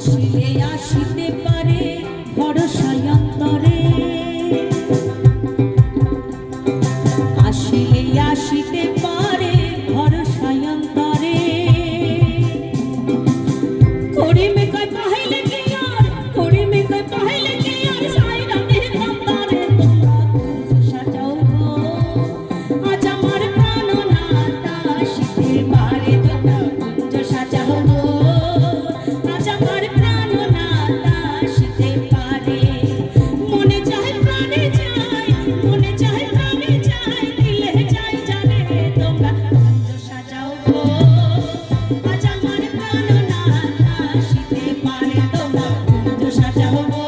আসিলে আসিতে পারে ভরসায় অন্তরে, আসিলে আসিতে পারে ভরসায় অন্তরে। করিমে কয় পাইলে কি আর, করিমে কয় পাইলে কি আর সাইরা দিতাম তারে। তোমরা কুঞ্জ সাজাও গো আজ আমার প্রাণনাথ আসিতে পারে। তোমরা কুঞ্জ সাজাও গো আজ আমার প্রাণনাথ আসিতে পারে। মনে চায় প্রাণে চায়, মনে চায় প্রাণে চায়, দিলে চাই জানে। তোমরা কুঞ্জ সাজাও গো আজ আমার প্রাণনাথ আসিতে পারে। তোমরা কুঞ্জ সাজাও গো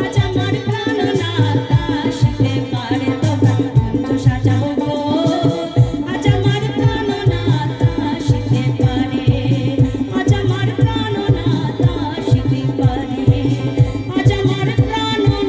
আজ আমার প্রাণনাথ আসিতে পারে। তোমরা কুঞ্জ সাজাও গো আজ আমার প্রাণনাথ আসিতে পারে। আজ আমার প্রাণনাথ আসিতে পারে। আজ আমার প্রাণনাথ